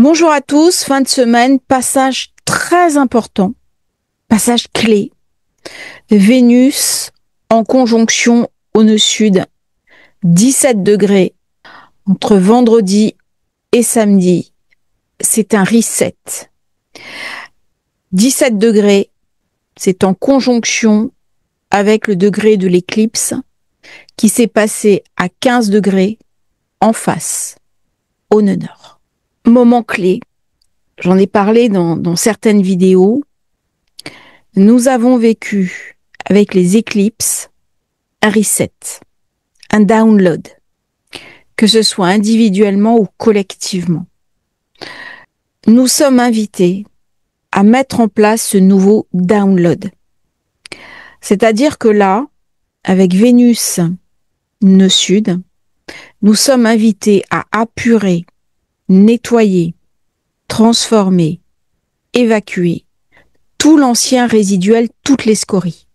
Bonjour à tous, fin de semaine, passage très important, passage clé. Vénus en conjonction au nœud sud, 17 degrés entre vendredi et samedi. C'est un reset. 17 degrés, c'est en conjonction avec le degré de l'éclipse qui s'est passé à 15 degrés en face, au nœud nord. Moment clé, j'en ai parlé dans certaines vidéos. Nous avons vécu avec les éclipses un reset, un download, que ce soit individuellement ou collectivement. Nous sommes invités à mettre en place ce nouveau download. C'est-à-dire que là, avec Vénus nœud sud, nous sommes invités à apurer, nettoyer, transformer, évacuer tout l'ancien résiduel, toutes les scories,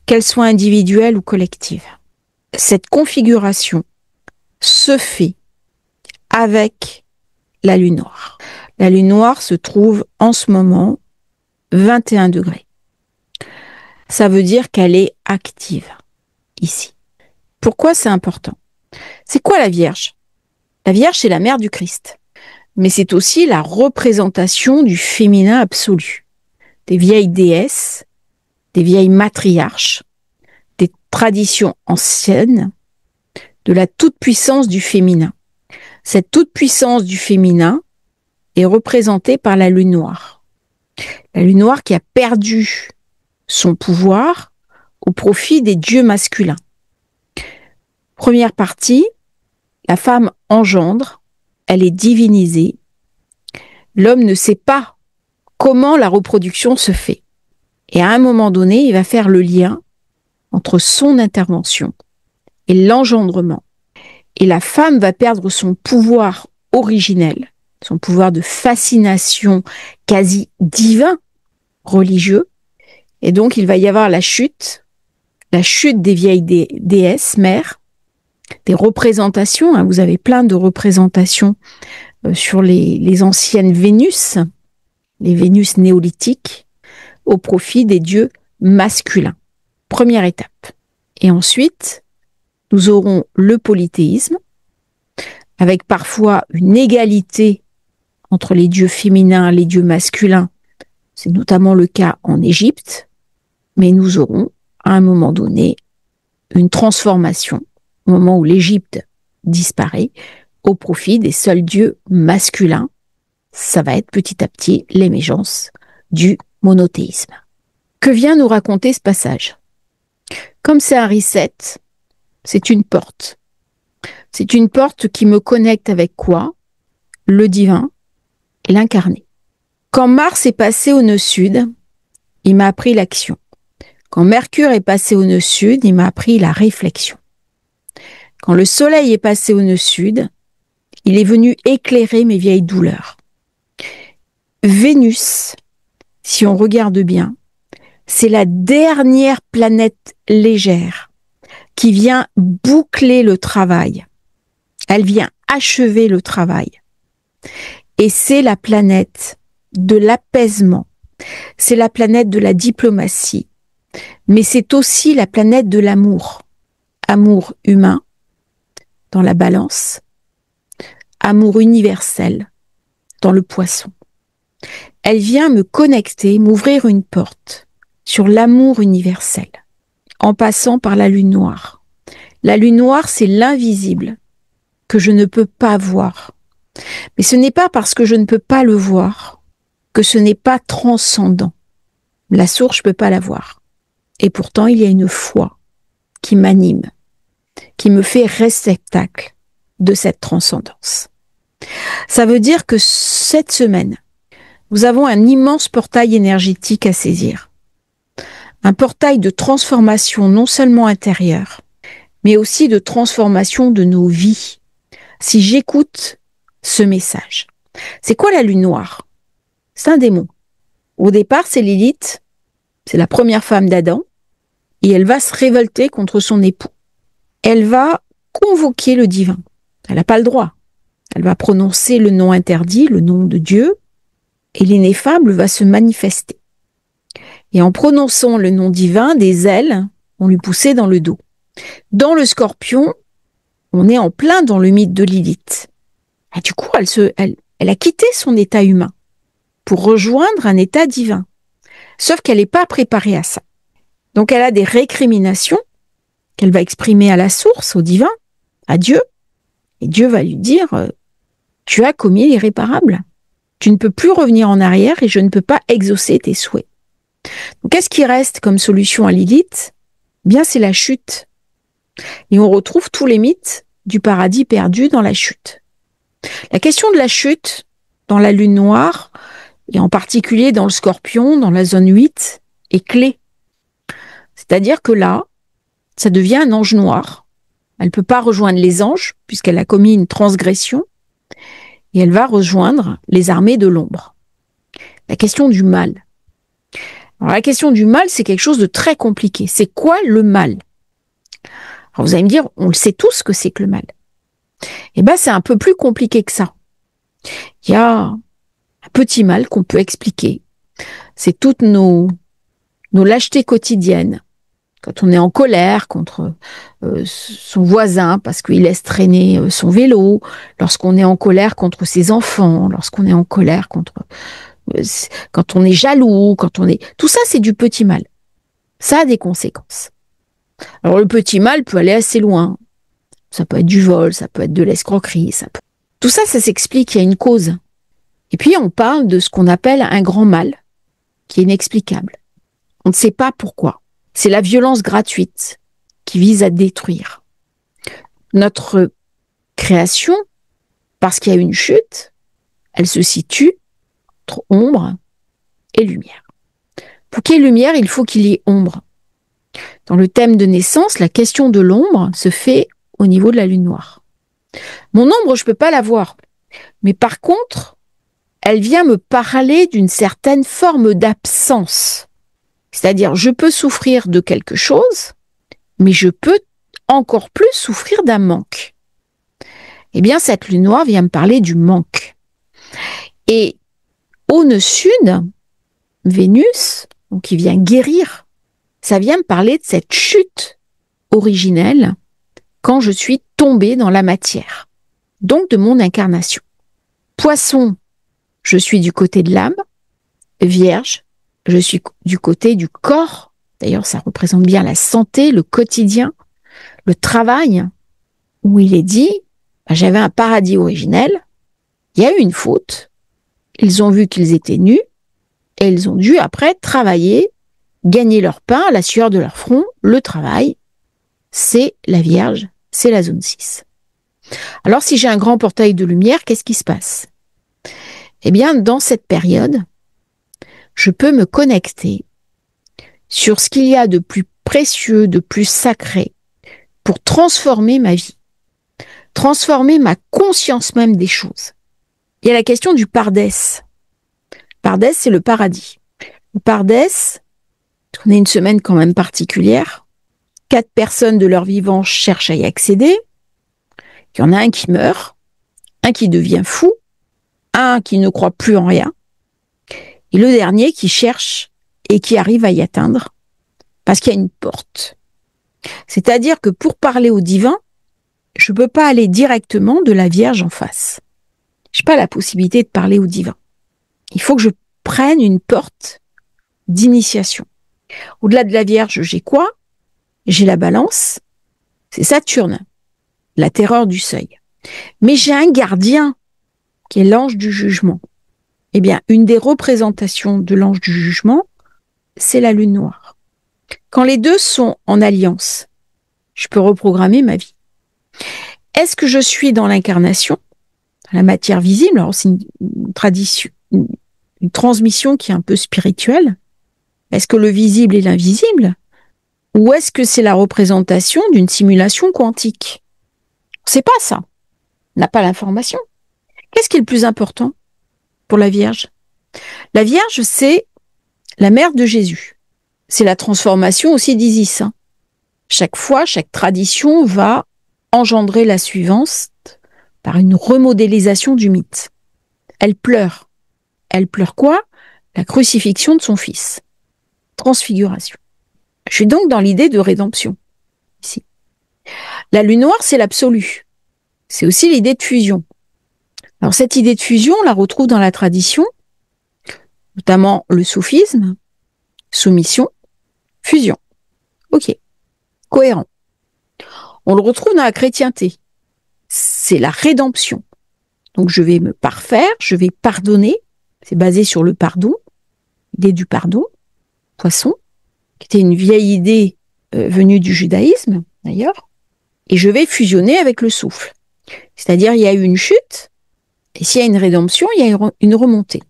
qu'elles soient individuelles ou collectives. Cette configuration se fait avec la lune noire. La lune noire se trouve en ce moment 21 degrés. Ça veut dire qu'elle est active ici. Pourquoi c'est important? C'est quoi la Vierge? La Vierge, c'est la mère du Christ. Mais c'est aussi la représentation du féminin absolu. Des vieilles déesses, des vieilles matriarches, des traditions anciennes, de la toute-puissance du féminin. Cette toute-puissance du féminin est représentée par la lune noire. La lune noire qui a perdu son pouvoir au profit des dieux masculins. Première partie, la femme engendre, elle est divinisée. L'homme ne sait pas comment la reproduction se fait. Et à un moment donné, il va faire le lien entre son intervention et l'engendrement. Et la femme va perdre son pouvoir originel, son pouvoir de fascination quasi divin, religieux. Et donc, il va y avoir la chute des vieilles déesses, mères, des représentations. Hein, vous avez plein de représentations sur les anciennes Vénus, les Vénus néolithiques, au profit des dieux masculins. Première étape. Et ensuite, nous aurons le polythéisme, avec parfois une égalité entre les dieux féminins et les dieux masculins. C'est notamment le cas en Égypte. Mais nous aurons, à un moment donné, une transformation, au moment où l'Égypte disparaît, au profit des seuls dieux masculins. Ça va être petit à petit l'émergence du monothéisme. Que vient nous raconter ce passage? Comme c'est un reset, c'est une porte. C'est une porte qui me connecte avec quoi? Le divin et l'incarné. Quand Mars est passé au nœud sud, il m'a appris l'action. Quand Mercure est passé au nœud sud, il m'a appris la réflexion. Quand le Soleil est passé au nœud sud, il est venu éclairer mes vieilles douleurs. Vénus, si on regarde bien, c'est la dernière planète légère qui vient boucler le travail. Elle vient achever le travail. Et c'est la planète de l'apaisement. C'est la planète de la diplomatie. Mais c'est aussi la planète de l'amour. Amour humain, dans la balance. Amour universel, dans le poisson. Elle vient me connecter, m'ouvrir une porte sur l'amour universel, en passant par la lune noire. La lune noire, c'est l'invisible que je ne peux pas voir. Mais ce n'est pas parce que je ne peux pas le voir que ce n'est pas transcendant. La source, je ne peux pas la voir. Et pourtant, il y a une foi qui m'anime, qui me fait réceptacle de cette transcendance. Ça veut dire que cette semaine, nous avons un immense portail énergétique à saisir. Un portail de transformation non seulement intérieure, mais aussi de transformation de nos vies. Si j'écoute ce message. C'est quoi la lune noire? C'est un démon. Au départ, c'est Lilith, c'est la première femme d'Adam, et elle va se révolter contre son époux. Elle va convoquer le divin. Elle n'a pas le droit. Elle va prononcer le nom interdit, le nom de Dieu, et l'ineffable va se manifester. Et en prononçant le nom divin, des ailes vont lui pousser dans le dos. Dans le scorpion, on est en plein dans le mythe de Lilith. Et du coup, elle a quitté son état humain pour rejoindre un état divin. Sauf qu'elle n'est pas préparée à ça. Donc elle a des récriminations qu'elle va exprimer à la source, au divin, à Dieu. Et Dieu va lui dire, tu as commis l'irréparable. Tu ne peux plus revenir en arrière et je ne peux pas exaucer tes souhaits. Donc qu'est-ce qui reste comme solution à Lilith ? Bien, c'est la chute. Et on retrouve tous les mythes du paradis perdu dans la chute. La question de la chute dans la lune noire, et en particulier dans le scorpion, dans la zone 8, est clé. C'est-à-dire que là, ça devient un ange noir. Elle ne peut pas rejoindre les anges, puisqu'elle a commis une transgression, et elle va rejoindre les armées de l'ombre. La question du mal. Alors, la question du mal, c'est quelque chose de très compliqué. C'est quoi le mal ? Alors, vous allez me dire, on le sait tous que c'est que le mal. Eh bien, c'est un peu plus compliqué que ça. Il y a un petit mal qu'on peut expliquer. C'est toutes nos lâchetés quotidiennes. Quand on est en colère contre son voisin parce qu'il laisse traîner son vélo, lorsqu'on est en colère contre ses enfants, lorsqu'on est en colère contre... quand on est jaloux, tout ça, c'est du petit mal. Ça a des conséquences. Alors, le petit mal peut aller assez loin. Ça peut être du vol, ça peut être de l'escroquerie. Tout ça, ça s'explique, il y a une cause. Et puis, on parle de ce qu'on appelle un grand mal, qui est inexplicable. On ne sait pas pourquoi. C'est la violence gratuite qui vise à détruire. Notre création, parce qu'il y a une chute, elle se situe entre ombre et lumière. Pour qu'il y ait lumière, il faut qu'il y ait ombre. Dans le thème de naissance, la question de l'ombre se fait au niveau de la lune noire. Mon ombre, je ne peux pas la voir. Mais par contre, elle vient me parler d'une certaine forme d'absence. C'est-à-dire, je peux souffrir de quelque chose, mais je peux encore plus souffrir d'un manque. Eh bien, cette lune noire vient me parler du manque. Et au nœud sud, Vénus, donc qui vient guérir, ça vient me parler de cette chute originelle quand je suis tombée dans la matière, donc de mon incarnation. Poisson, je suis du côté de l'âme. Vierge, je suis du côté du corps. D'ailleurs, ça représente bien la santé, le quotidien, le travail, où il est dit, j'avais un paradis originel, il y a eu une faute, ils ont vu qu'ils étaient nus, et ils ont dû après travailler, gagner leur pain à la sueur de leur front. Le travail, c'est la Vierge, c'est la zone 6. Alors, si j'ai un grand portail de lumière, qu'est-ce qui se passe ? Eh bien, dans cette période, je peux me connecter sur ce qu'il y a de plus précieux, de plus sacré, pour transformer ma vie, transformer ma conscience même des choses. Il y a la question du Pardès. Pardès, c'est le paradis. Le Pardès, on est une semaine quand même particulière. 4 personnes de leur vivant cherchent à y accéder. Il y en a un qui meurt, un qui devient fou, un qui ne croit plus en rien, et le dernier qui cherche et qui arrive à y atteindre, parce qu'il y a une porte. C'est-à-dire que pour parler au divin, je ne peux pas aller directement de la Vierge en face. Je n'ai pas la possibilité de parler au divin. Il faut que je prenne une porte d'initiation. Au-delà de la Vierge, j'ai quoi ? J'ai la Balance, c'est Saturne, la terreur du seuil. Mais j'ai un gardien qui est l'ange du jugement. Eh bien, une des représentations de l'ange du jugement, c'est la lune noire. Quand les deux sont en alliance, je peux reprogrammer ma vie. Est-ce que je suis dans l'incarnation, la matière visible ? Alors, c'est une tradition, une transmission qui est un peu spirituelle. Est-ce que le visible est l'invisible ? Ou est-ce que c'est la représentation d'une simulation quantique ? On ne sait pas ça. On n'a pas l'information. Qu'est-ce qui est le plus important pour la Vierge ? La Vierge, c'est la mère de Jésus. C'est la transformation aussi d'Isis. Chaque fois, chaque tradition va engendrer la suivante par une remodélisation du mythe. Elle pleure. Elle pleure quoi? La crucifixion de son fils. Transfiguration. Je suis donc dans l'idée de rédemption, ici. La lune noire, c'est l'absolu. C'est aussi l'idée de fusion. Alors cette idée de fusion, on la retrouve dans la tradition, notamment le soufisme, soumission, fusion. Ok, cohérent. On le retrouve dans la chrétienté. C'est la rédemption. Donc je vais me parfaire, je vais pardonner. C'est basé sur le pardon, l'idée du pardon, poisson, qui était une vieille idée venue du judaïsme, d'ailleurs. Et je vais fusionner avec le souffle. C'est-à-dire, il y a eu une chute, et s'il y a une rédemption, il y a une remontée.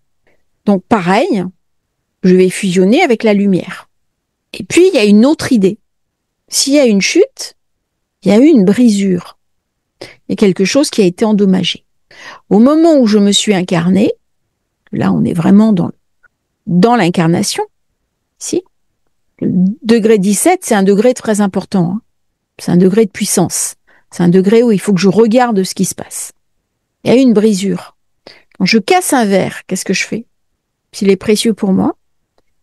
Donc pareil, je vais fusionner avec la lumière. Et puis, il y a une autre idée. S'il y a une chute, il y a eu une brisure. Il y a quelque chose qui a été endommagé. Au moment où je me suis incarnée, là on est vraiment dans l'incarnation, ici, le degré 17, c'est un degré très important. Hein. C'est un degré de puissance. C'est un degré où il faut que je regarde ce qui se passe. Il y a eu une brisure. Quand je casse un verre, qu'est-ce que je fais? S'il est précieux pour moi,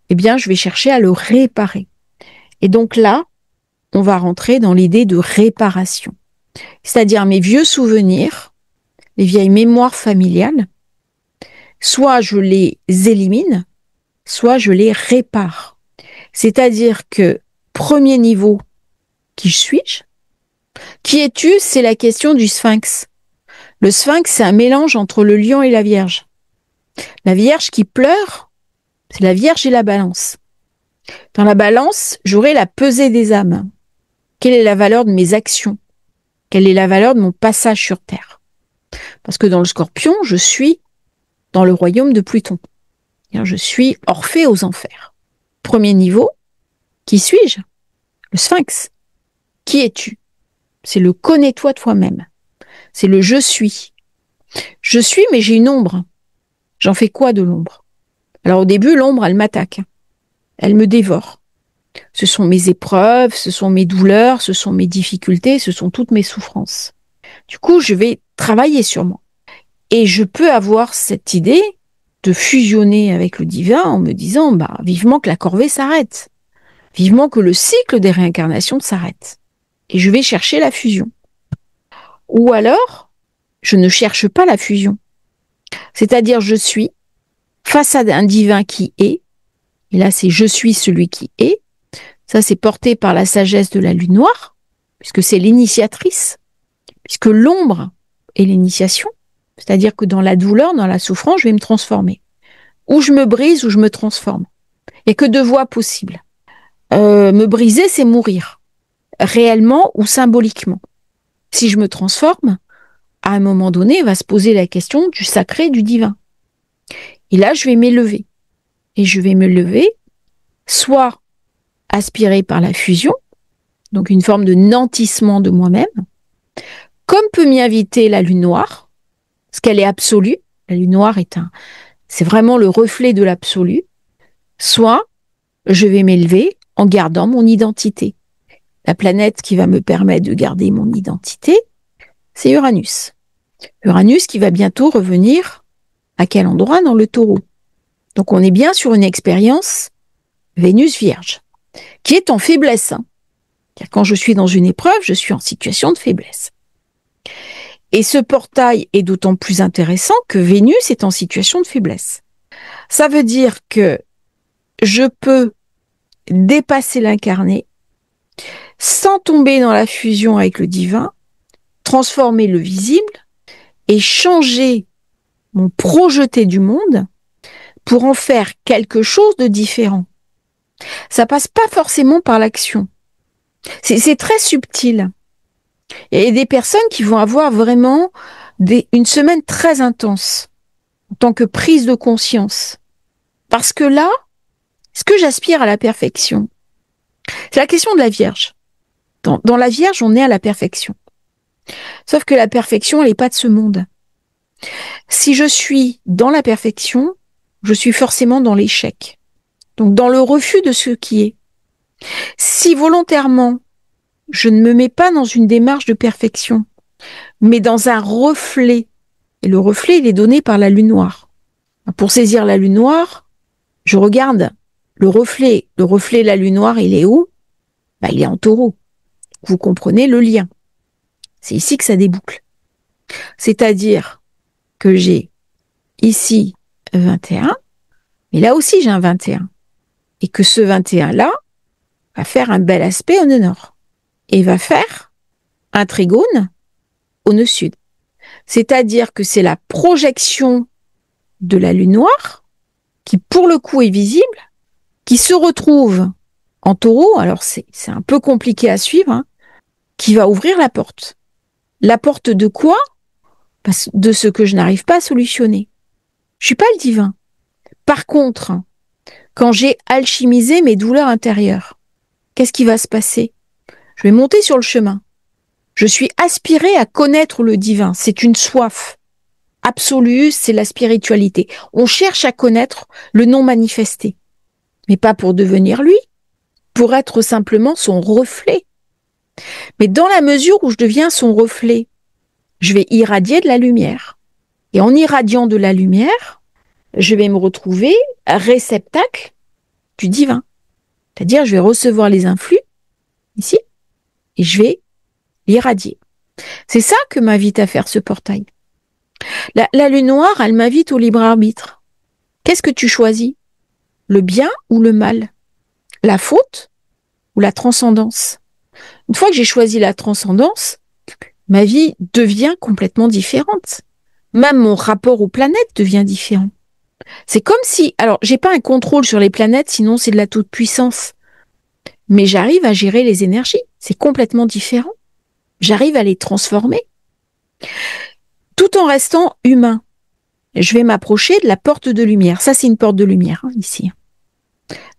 eh bien, je vais chercher à le réparer. Et donc là, on va rentrer dans l'idée de réparation. C'est-à-dire mes vieux souvenirs, les vieilles mémoires familiales, soit je les élimine, soit je les répare. C'est-à-dire que, premier niveau, qui suis-je? Qui es-tu? C'est la question du sphinx. Le sphinx, c'est un mélange entre le lion et la vierge. La vierge qui pleure, c'est la vierge et la balance. Dans la balance, j'aurai la pesée des âmes. Quelle est la valeur de mes actions? Quelle est la valeur de mon passage sur Terre? Parce que dans le Scorpion, je suis dans le royaume de Pluton. Je suis Orphée aux enfers. Premier niveau, qui suis-je? Le sphinx. Qui es-tu? C'est le connais-toi toi-même. C'est le je suis. Je suis, mais j'ai une ombre. J'en fais quoi de l'ombre? Alors au début, l'ombre, elle m'attaque. Elle me dévore. Ce sont mes épreuves, ce sont mes douleurs, ce sont mes difficultés, ce sont toutes mes souffrances. Du coup, je vais travailler sur moi. Et je peux avoir cette idée de fusionner avec le divin en me disant, vivement que la corvée s'arrête. Vivement que le cycle des réincarnations s'arrête. Et je vais chercher la fusion. Ou alors, je ne cherche pas la fusion. C'est-à-dire, je suis face à un divin qui est, et là c'est je suis celui qui est, ça c'est porté par la sagesse de la lune noire, puisque c'est l'initiatrice, puisque l'ombre est l'initiation, c'est-à-dire que dans la douleur, dans la souffrance, je vais me transformer. Ou je me brise, ou je me transforme. Il n'y a que deux voies possibles. Me briser, c'est mourir, réellement ou symboliquement. Si je me transforme, à un moment donné, va se poser la question du sacré, du divin. Et là, je vais m'élever. Et je vais me lever, soit aspiré par la fusion, donc une forme de nantissement de moi-même, comme peut m'y inviter la lune noire, parce qu'elle est absolue. La lune noire c'est vraiment le reflet de l'absolu. Soit je vais m'élever en gardant mon identité. La planète qui va me permettre de garder mon identité, c'est Uranus. Uranus qui va bientôt revenir à quel endroit? Dans le Taureau. Donc on est bien sur une expérience Vénus Vierge, qui est en faiblesse. Car quand je suis dans une épreuve, je suis en situation de faiblesse. Et ce portail est d'autant plus intéressant que Vénus est en situation de faiblesse. Ça veut dire que je peux dépasser l'incarné sans tomber dans la fusion avec le divin, transformer le visible et changer mon projeté du monde pour en faire quelque chose de différent. Ça passe pas forcément par l'action. C'est très subtil. Il y a des personnes qui vont avoir vraiment une semaine très intense en tant que prise de conscience. Parce que là, est-ce que j'aspire à la perfection? C'est la question de la Vierge. Dans la Vierge, on est à la perfection. Sauf que la perfection, elle n'est pas de ce monde. Si je suis dans la perfection, je suis forcément dans l'échec. Donc dans le refus de ce qui est. Si volontairement, je ne me mets pas dans une démarche de perfection, mais dans un reflet. Et le reflet, il est donné par la lune noire. Pour saisir la lune noire, je regarde le reflet. Le reflet de la lune noire, il est où? Il est en taureau. Vous comprenez le lien. C'est ici que ça déboucle. C'est-à-dire que j'ai ici 21, mais là aussi j'ai un 21. Et que ce 21-là va faire un bel aspect au nœud nord. Et va faire un trigone au nœud sud. C'est-à-dire que c'est la projection de la lune noire qui, pour le coup, est visible, qui se retrouve en taureau, alors c'est un peu compliqué à suivre, qui va ouvrir la porte. La porte de quoi? De ce que je n'arrive pas à solutionner. Je suis pas le divin. Par contre, quand j'ai alchimisé mes douleurs intérieures, qu'est-ce qui va se passer? Je vais monter sur le chemin. Je suis aspirée à connaître le divin. C'est une soif absolue, c'est la spiritualité. On cherche à connaître le non manifesté. Mais pas pour devenir lui, pour être simplement son reflet. Mais dans la mesure où je deviens son reflet, je vais irradier de la lumière. Et en irradiant de la lumière, je vais me retrouver réceptacle du divin. C'est-à-dire, je vais recevoir les influx, ici, et je vais l'irradier. C'est ça que m'invite à faire ce portail. La lune noire, elle m'invite au libre arbitre. Qu'est-ce que tu choisis? Le bien ou le mal? La faute ou la transcendance? Une fois que j'ai choisi la transcendance, ma vie devient complètement différente. Même mon rapport aux planètes devient différent. C'est comme si, alors j'ai pas un contrôle sur les planètes, sinon c'est de la toute-puissance. Mais j'arrive à gérer les énergies. C'est complètement différent. J'arrive à les transformer. Tout en restant humain. Je vais m'approcher de la porte de lumière. Ça, c'est une porte de lumière, ici.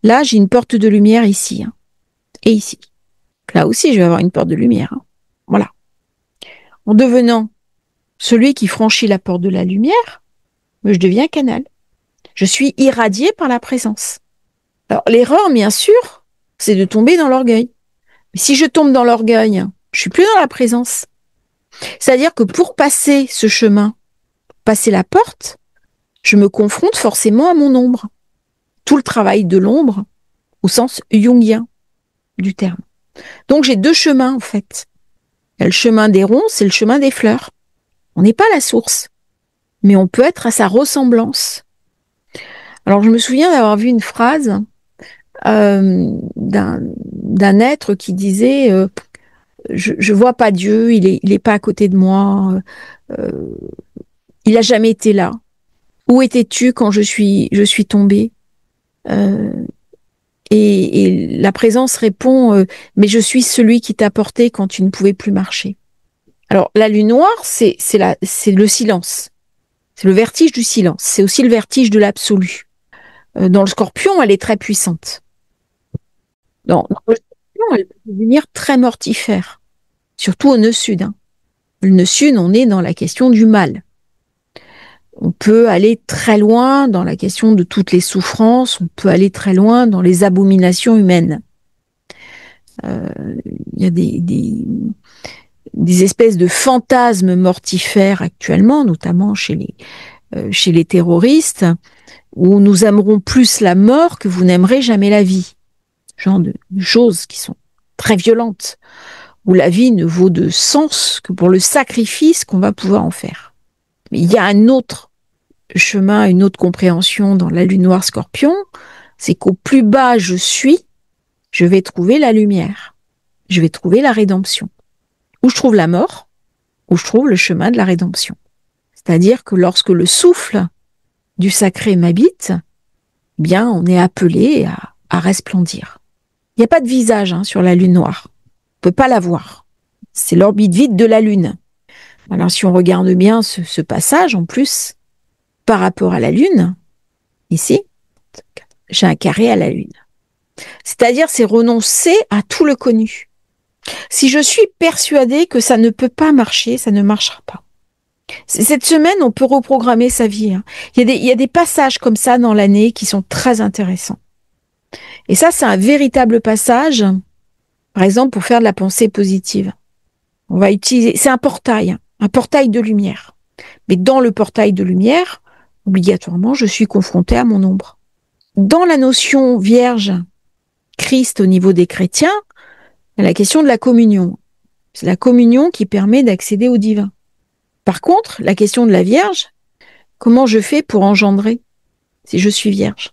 Là, j'ai une porte de lumière ici. Et ici. Là aussi, je vais avoir une porte de lumière. Voilà. En devenant celui qui franchit la porte de la lumière, je deviens canal. Je suis irradié par la présence. Alors, l'erreur, bien sûr, c'est de tomber dans l'orgueil. Mais si je tombe dans l'orgueil, je suis plus dans la présence. C'est-à-dire que pour passer ce chemin, passer la porte, je me confronte forcément à mon ombre. Tout le travail de l'ombre, au sens jungien du terme. Donc j'ai deux chemins, en fait. Il y a le chemin des ronces et le chemin des fleurs. On n'est pas la source, mais on peut être à sa ressemblance. Alors je me souviens d'avoir vu une phrase d'un être qui disait je vois pas Dieu, il est pas à côté de moi, il a jamais été là. Où étais-tu quand je suis tombée? Et la présence répond mais je suis celui qui t'a porté quand tu ne pouvais plus marcher. Alors la lune noire, c'est le silence, c'est le vertige du silence, c'est aussi le vertige de l'absolu. Dans le Scorpion, elle est très puissante. Dans le Scorpion, elle peut devenir très mortifère, surtout au nœud sud. Le nœud sud, on est dans la question du mal. On peut aller très loin dans la question de toutes les souffrances, on peut aller très loin dans les abominations humaines. Il y a des espèces de fantasmes mortifères actuellement, notamment chez les terroristes, où nous aimerons plus la mort que vous n'aimerez jamais la vie. Genre de choses qui sont très violentes, où la vie ne vaut de sens que pour le sacrifice qu'on va pouvoir en faire. Mais il y a un autre chemin, une autre compréhension dans la lune noire Scorpion, c'est qu'au plus bas je suis, je vais trouver la lumière, je vais trouver la rédemption. Où je trouve la mort, où je trouve le chemin de la rédemption. C'est-à-dire que lorsque le souffle du sacré m'habite, bien on est appelé à resplendir. Il n'y a pas de visage sur la lune noire, on peut pas la voir. C'est l'orbite vide de la lune. Alors si on regarde bien ce passage en plus, par rapport à la lune, ici, j'ai un carré à la lune. C'est-à-dire c'est renoncer à tout le connu. Si je suis persuadée que ça ne peut pas marcher, ça ne marchera pas. Cette semaine, on peut reprogrammer sa vie. Il y a des passages comme ça dans l'année qui sont très intéressants. Et ça, c'est un véritable passage, par exemple, pour faire de la pensée positive. On va utiliser, c'est un portail. un portail de lumière. Mais dans le portail de lumière, obligatoirement, je suis confrontée à mon ombre. Dans la notion vierge, Christ au niveau des chrétiens, il y a la question de la communion. C'est la communion qui permet d'accéder au divin. Par contre, la question de la Vierge, comment je fais pour engendrer si je suis vierge?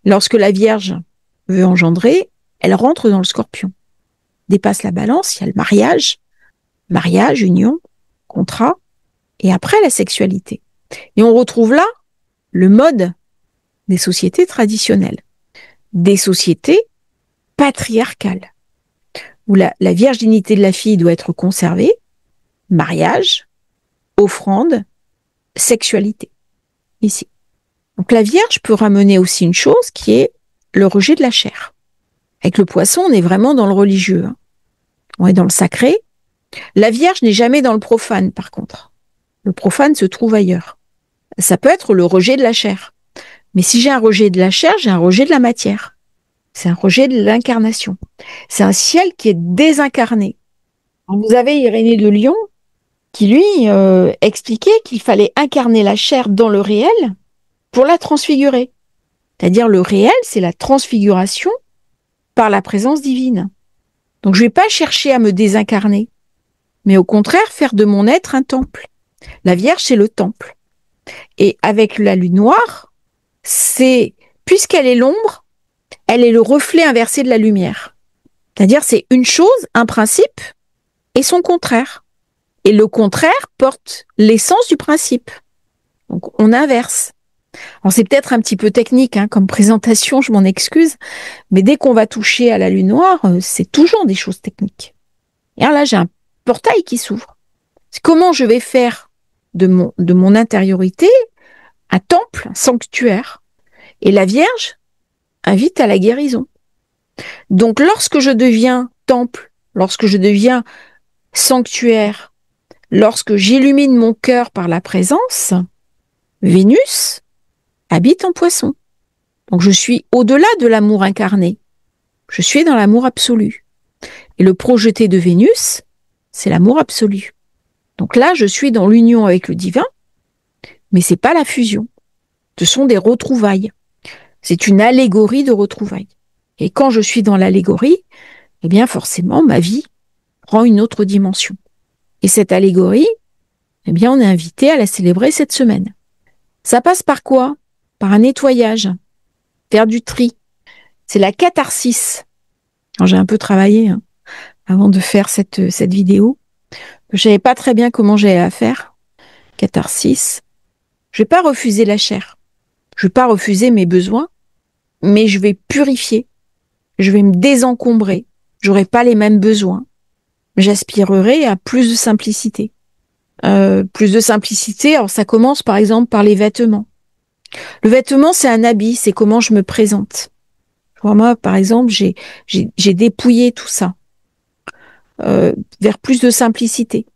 Lorsque la Vierge veut engendrer, elle rentre dans le Scorpion. Dépasse la balance, il y a le mariage, union, contrat, et après la sexualité. Et on retrouve là le mode des sociétés traditionnelles, des sociétés patriarcales, où la virginité de la fille doit être conservée, mariage, offrande, sexualité, ici. Donc la Vierge peut ramener aussi une chose qui est le rejet de la chair. Avec le poisson, on est vraiment dans le religieux, hein. On est dans le sacré. La Vierge n'est jamais dans le profane, par contre. Le profane se trouve ailleurs. Ça peut être le rejet de la chair. Mais si j'ai un rejet de la chair, j'ai un rejet de la matière. C'est un rejet de l'incarnation. C'est un ciel qui est désincarné. Vous avez Irénée de Lyon qui, lui, expliquait qu'il fallait incarner la chair dans le réel pour la transfigurer. C'est-à-dire le réel, c'est la transfiguration par la présence divine. Donc je ne vais pas chercher à me désincarner, mais au contraire faire de mon être un temple. La Vierge, c'est le temple. Et avec la lune noire, puisqu'elle est l'ombre, elle est le reflet inversé de la lumière. C'est-à-dire c'est une chose, un principe, et son contraire. Et le contraire porte l'essence du principe. Donc on inverse. Alors c'est peut-être un petit peu technique comme présentation, je m'en excuse, mais dès qu'on va toucher à la lune noire, c'est toujours des choses techniques. Et alors là, j'ai un portail qui s'ouvre. Comment je vais faire de mon intériorité un temple, un sanctuaire? Et la Vierge invite à la guérison. Donc lorsque je deviens temple, lorsque je deviens sanctuaire, lorsque j'illumine mon cœur par la présence, Vénus habite en Poisson. Donc je suis au-delà de l'amour incarné. Je suis dans l'amour absolu. Et le projeté de Vénus, c'est l'amour absolu. Donc là, je suis dans l'union avec le divin, mais c'est pas la fusion. Ce sont des retrouvailles. C'est une allégorie de retrouvailles. Et quand je suis dans l'allégorie, eh bien forcément, ma vie prend une autre dimension. Et cette allégorie, eh bien, on est invité à la célébrer cette semaine. Ça passe par quoi? Par un nettoyage, faire du tri. C'est la catharsis. Alors, j'ai un peu travaillé avant de faire cette vidéo. Je savais pas très bien comment j'allais la faire. Catharsis. Je vais pas refuser la chair. Je vais pas refuser mes besoins, mais je vais purifier. Je vais me désencombrer. J'aurai pas les mêmes besoins. J'aspirerai à plus de simplicité. Plus de simplicité, alors ça commence par exemple par les vêtements. Le vêtement, c'est un habit, c'est comment je me présente. Moi, par exemple, j'ai dépouillé tout ça vers plus de simplicité.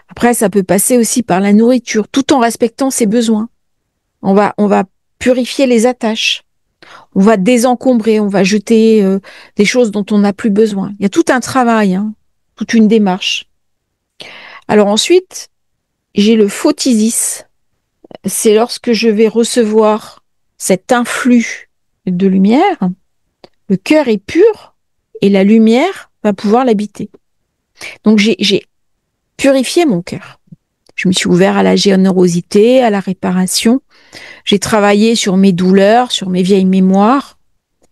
Après, ça peut passer aussi par la nourriture, tout en respectant ses besoins. On va purifier les attaches. On va désencombrer, on va jeter des choses dont on n'a plus besoin. Il y a tout un travail, toute une démarche. Alors ensuite, j'ai le photisis. C'est lorsque je vais recevoir cet influx de lumière, le cœur est pur et la lumière va pouvoir l'habiter. Donc j'ai purifié mon cœur. Je me suis ouvert à la générosité, à la réparation. J'ai travaillé sur mes douleurs, sur mes vieilles mémoires.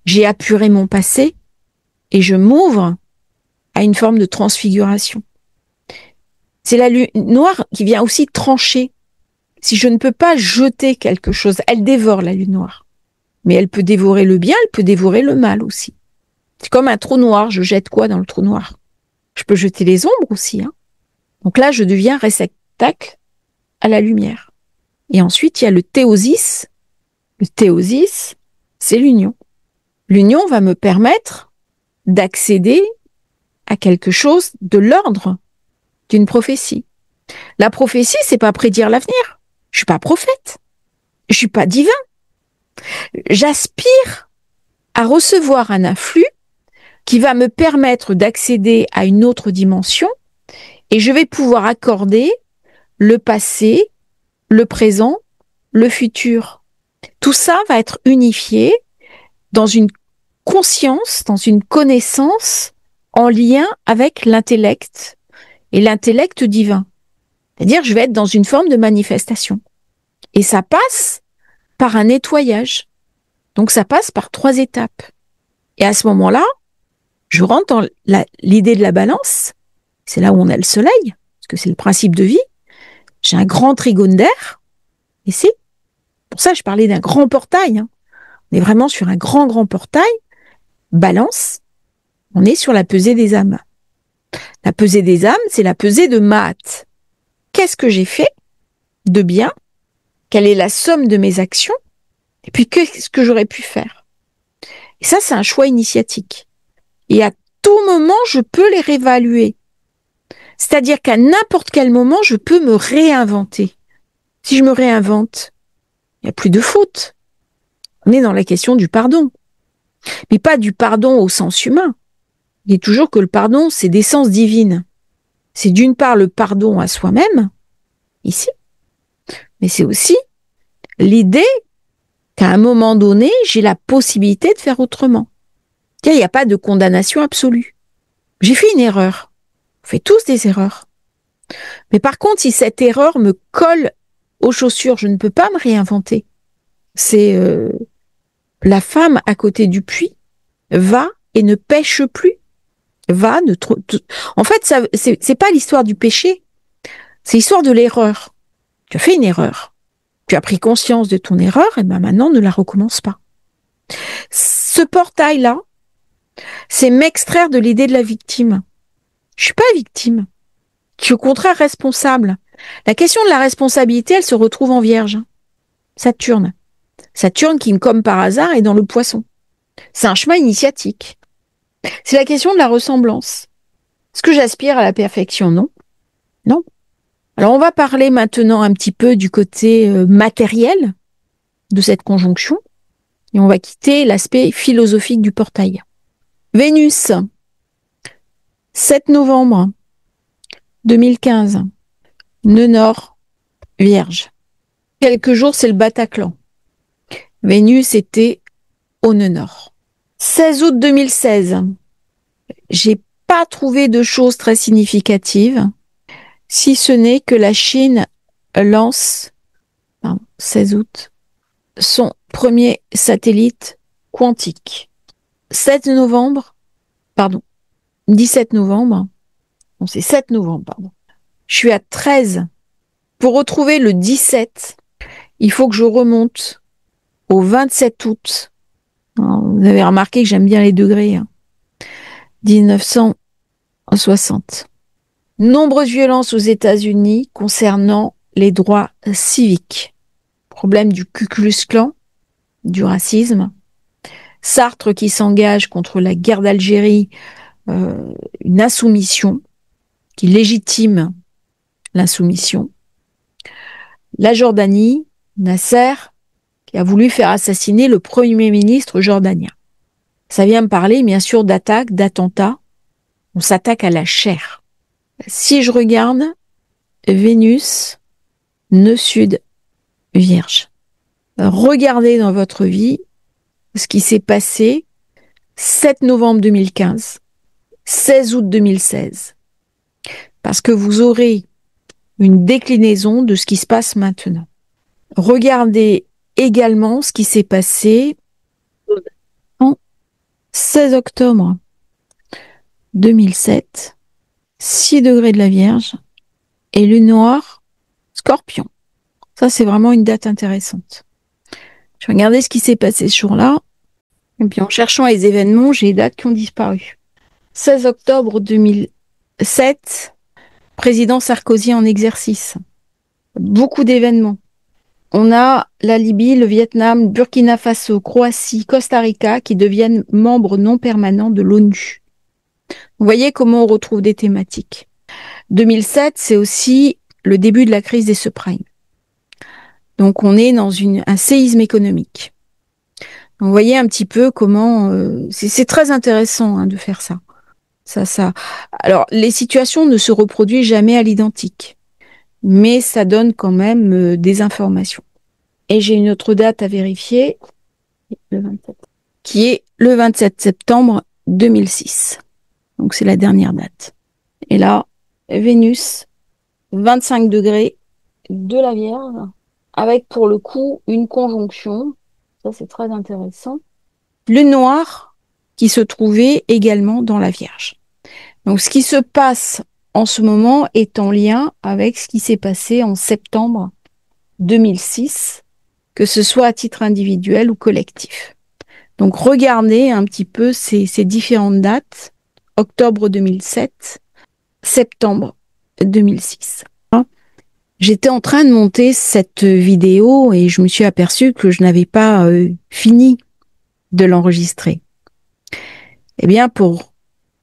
J'ai apuré mon passé et je m'ouvre à une forme de transfiguration. C'est la lune noire qui vient aussi trancher. Si je ne peux pas jeter quelque chose, elle dévore la lune noire. Mais elle peut dévorer le bien, elle peut dévorer le mal aussi. C'est comme un trou noir. Je jette quoi dans le trou noir? Je peux jeter les ombres aussi. Donc là, je deviens réceptacle à la lumière. Et ensuite, il y a le théosis. Le théosis, c'est l'union. L'union va me permettre d'accéder à quelque chose de l'ordre d'une prophétie. La prophétie, c'est pas prédire l'avenir. Je suis pas prophète. Je suis pas divin. J'aspire à recevoir un influx qui va me permettre d'accéder à une autre dimension Et je vais pouvoir accorder le passé, le présent, le futur. Tout ça va être unifié dans une conscience, dans une connaissance en lien avec l'intellect et l'intellect divin. C'est-à-dire, je vais être dans une forme de manifestation. Et ça passe par un nettoyage. Donc, ça passe par 3 étapes. Et à ce moment-là, je rentre dans l'idée de la balance. C'est là où on a le soleil, parce que c'est le principe de vie. J'ai un grand trigone d'air. Et c'est pour ça que je parlais d'un grand portail. On est vraiment sur un grand, grand portail. Balance. On est sur la pesée des âmes. La pesée des âmes, c'est la pesée de Maat. Qu'est-ce que j'ai fait de bien? Quelle est la somme de mes actions? Et puis, qu'est-ce que j'aurais pu faire? Et ça, c'est un choix initiatique. Et à tout moment, je peux les réévaluer. C'est-à-dire qu'à n'importe quel moment, je peux me réinventer. Si je me réinvente, il n'y a plus de faute. On est dans la question du pardon. Mais pas du pardon au sens humain. Il est toujours que le pardon, c'est d'essence divine. C'est d'une part le pardon à soi-même, ici, mais c'est aussi l'idée qu'à un moment donné, j'ai la possibilité de faire autrement. Il n'y a pas de condamnation absolue. J'ai fait une erreur. On fait tous des erreurs. Mais par contre, si cette erreur me colle aux chaussures, je ne peux pas me réinventer. C'est la femme à côté du puits va et ne pêche plus. En fait, ça, c'est pas l'histoire du péché, c'est l'histoire de l'erreur. Tu as fait une erreur. Tu as pris conscience de ton erreur, et ben maintenant, ne la recommence pas. Ce portail-là, c'est m'extraire de l'idée de la victime. Je suis pas victime. Je suis au contraire responsable. La question de la responsabilité, elle se retrouve en Vierge. Saturne. Saturne qui, comme par hasard, est dans le Poisson. C'est un chemin initiatique. C'est la question de la ressemblance. Est-ce que j'aspire à la perfection? Non. Non. Alors, on va parler maintenant un petit peu du côté matériel de cette conjonction et on va quitter l'aspect philosophique du portail. Vénus, 7 novembre 2015, nœud nord, Vierge. Quelques jours, c'est le Bataclan. Vénus était au nœud nord. 16 août 2016, j'ai pas trouvé de choses très significatives, si ce n'est que la Chine lance, 16 août, son premier satellite quantique. 17 novembre, non, c'est 7 novembre, pardon. Je suis à 13. Pour retrouver le 17, il faut que je remonte au 27 août. Alors, vous avez remarqué que j'aime bien les degrés. 1960. Nombreuses violences aux États-Unis concernant les droits civiques. Problème du Ku Klux Klan, du racisme. Sartre qui s'engage contre la guerre d'Algérie, une insoumission qui légitime l'insoumission. La Jordanie, Nasser, qui a voulu faire assassiner le Premier ministre jordanien. Ça vient me parler, bien sûr, d'attaques, d'attentats. On s'attaque à la chair. Si je regarde Vénus, nœud sud, Vierge. Regardez dans votre vie ce qui s'est passé 7 novembre 2015, 16 août 2016. Parce que vous aurez une déclinaison de ce qui se passe maintenant. Regardez également ce qui s'est passé en 16 octobre 2007, 6 degrés de la Vierge et lune noire, Scorpion. Ça, c'est vraiment une date intéressante. Je vais regarder ce qui s'est passé ce jour-là. Et puis en cherchant les événements, j'ai les dates qui ont disparu. 16 octobre 2007, président Sarkozy en exercice. Beaucoup d'événements. On a la Libye, le Vietnam, Burkina Faso, Croatie, Costa Rica qui deviennent membres non permanents de l'ONU. Vous voyez comment on retrouve des thématiques. 2007, c'est aussi le début de la crise des subprimes. Donc on est dans un séisme économique. Donc, vous voyez un petit peu comment... c'est très intéressant de faire ça. Ça. Alors, les situations ne se reproduisent jamais à l'identique, mais ça donne quand même des informations. Et j'ai une autre date à vérifier, le 27, qui est le 27 septembre 2006. Donc, c'est la dernière date. Et là, Vénus, 25 degrés de la Vierge, avec pour le coup une conjonction, ça c'est très intéressant, le noir qui se trouvait également dans la Vierge. Donc ce qui se passe en ce moment est en lien avec ce qui s'est passé en septembre 2006, que ce soit à titre individuel ou collectif. Donc regardez un petit peu ces différentes dates, octobre 2007, septembre 2006. J'étais en train de monter cette vidéo et je me suis aperçue que je n'avais pas fini de l'enregistrer. Eh bien, pour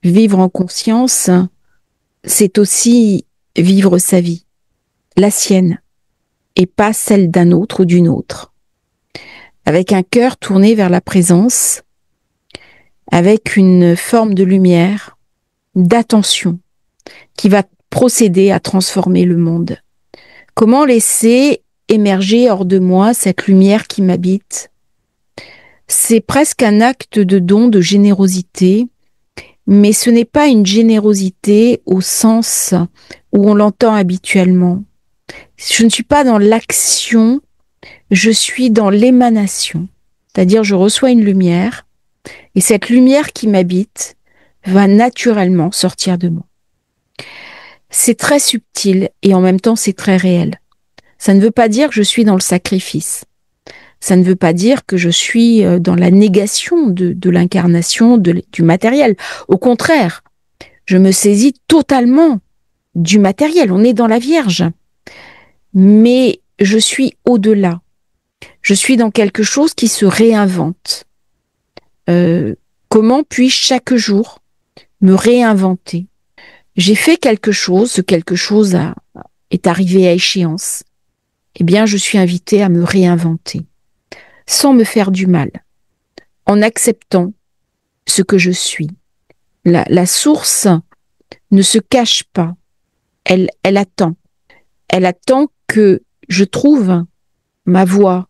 vivre en conscience, c'est aussi vivre sa vie, la sienne, et pas celle d'un autre ou d'une autre. Avec un cœur tourné vers la présence, avec une forme de lumière, d'attention, qui va procéder à transformer le monde. Comment laisser émerger hors de moi cette lumière qui m'habite? C'est presque un acte de don, de générosité, mais ce n'est pas une générosité au sens où on l'entend habituellement. Je ne suis pas dans l'action, je suis dans l'émanation. C'est-à-dire, je reçois une lumière, et cette lumière qui m'habite va naturellement sortir de moi. C'est très subtil, et en même temps, c'est très réel. Ça ne veut pas dire que je suis dans le sacrifice. Ça ne veut pas dire que je suis dans la négation de l'incarnation du matériel. Au contraire, je me saisis totalement du matériel. On est dans la Vierge. Mais je suis au-delà. Je suis dans quelque chose qui se réinvente. Comment puis-je chaque jour me réinventer? J'ai fait quelque chose, ce quelque chose est arrivé à échéance. Eh bien, je suis invitée à me réinventer, sans me faire du mal, en acceptant ce que je suis. La source ne se cache pas, elle attend. Elle attend que je trouve ma voie,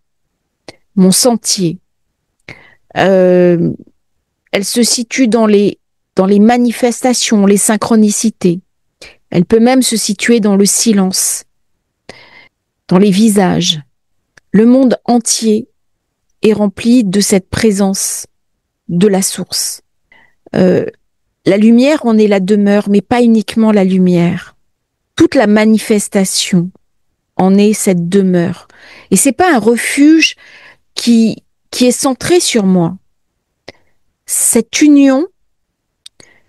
mon sentier. Elle se situe dans les manifestations, les synchronicités. Elle peut même se situer dans le silence, dans les visages. Le monde entier est rempli de cette présence de la source. La lumière en est la demeure, mais pas uniquement la lumière. Toute la manifestation en est cette demeure. Et c'est pas un refuge qui est centré sur moi. Cette union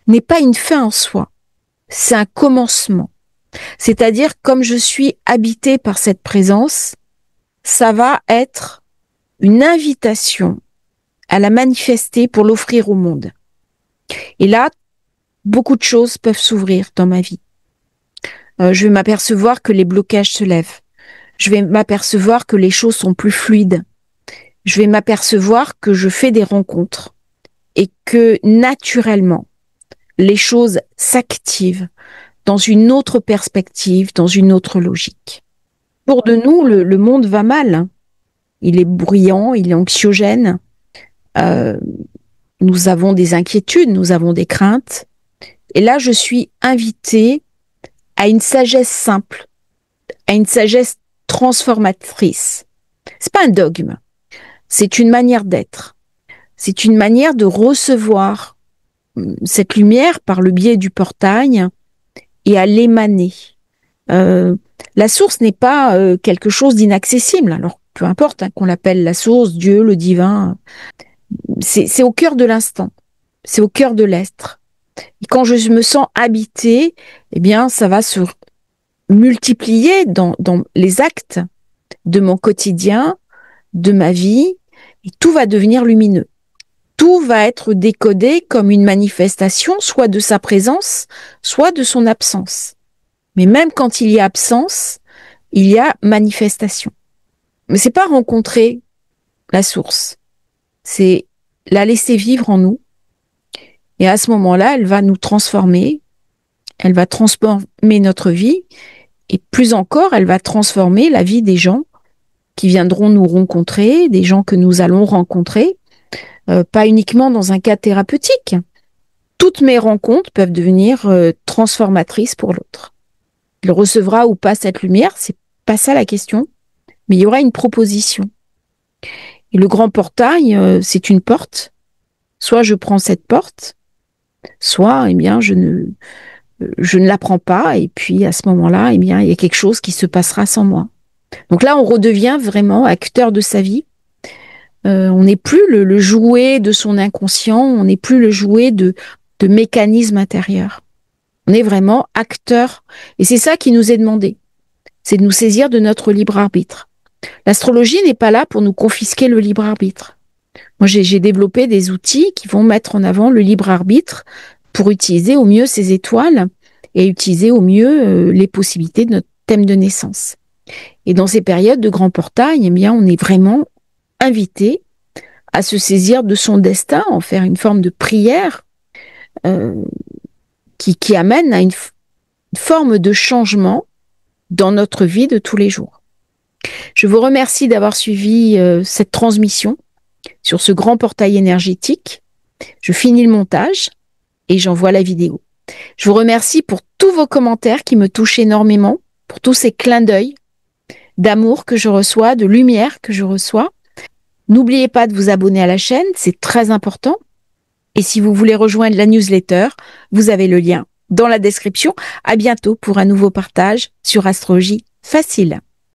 n'est pas une fin en soi, c'est un commencement. C'est-à-dire, comme je suis habitée par cette présence, ça va être une invitation à la manifester pour l'offrir au monde. Et là, beaucoup de choses peuvent s'ouvrir dans ma vie. Je vais m'apercevoir que les blocages se lèvent. Je vais m'apercevoir que les choses sont plus fluides. Je vais m'apercevoir que je fais des rencontres et que naturellement, les choses s'activent dans une autre perspective, dans une autre logique. Pour de nous, le monde va mal. Il est bruyant, il est anxiogène. Nous avons des inquiétudes, nous avons des craintes. Et là, je suis invitée à une sagesse simple, à une sagesse transformatrice. C'est pas un dogme, c'est une manière d'être. C'est une manière de recevoir cette lumière par le biais du portail et à l'émaner. La source n'est pas quelque chose d'inaccessible. Alors, peu importe qu'on l'appelle la source, Dieu, le divin, c'est au cœur de l'instant, c'est au cœur de l'être. Et quand je me sens habitée, eh bien, ça va se multiplier dans les actes de mon quotidien, de ma vie, et tout va devenir lumineux. Tout va être décodé comme une manifestation, soit de sa présence, soit de son absence. Mais même quand il y a absence, il y a manifestation. Mais c'est pas rencontrer la source, c'est la laisser vivre en nous Et à ce moment-là, elle va nous transformer, elle va transformer notre vie, et plus encore, elle va transformer la vie des gens qui viendront nous rencontrer, des gens que nous allons rencontrer, pas uniquement dans un cas thérapeutique. Toutes mes rencontres peuvent devenir transformatrices pour l'autre. Il recevra ou pas cette lumière, c'est pas ça la question, mais il y aura une proposition. Et le grand portail, c'est une porte. Soit je prends cette porte, soit, eh bien, je ne la prends pas, et puis à ce moment-là, eh bien, il y a quelque chose qui se passera sans moi. Donc là, on redevient vraiment acteur de sa vie. On n'est plus le jouet de son inconscient, on n'est plus le jouet de mécanismes intérieurs. On est vraiment acteur. Et c'est ça qui nous est demandé. C'est de nous saisir de notre libre arbitre. L'astrologie n'est pas là pour nous confisquer le libre arbitre. Moi, j'ai développé des outils qui vont mettre en avant le libre arbitre pour utiliser au mieux ces étoiles et utiliser au mieux les possibilités de notre thème de naissance. Et dans ces périodes de grand portail, eh bien, on est vraiment invité à se saisir de son destin, en faire une forme de prière qui amène à une forme de changement dans notre vie de tous les jours. Je vous remercie d'avoir suivi cette transmission sur ce grand portail énergétique. Je finis le montage et j'envoie la vidéo. Je vous remercie pour tous vos commentaires qui me touchent énormément, pour tous ces clins d'œil d'amour que je reçois, de lumière que je reçois. N'oubliez pas de vous abonner à la chaîne, c'est très important. Et si vous voulez rejoindre la newsletter, vous avez le lien dans la description. À bientôt pour un nouveau partage sur Astrologie Facile.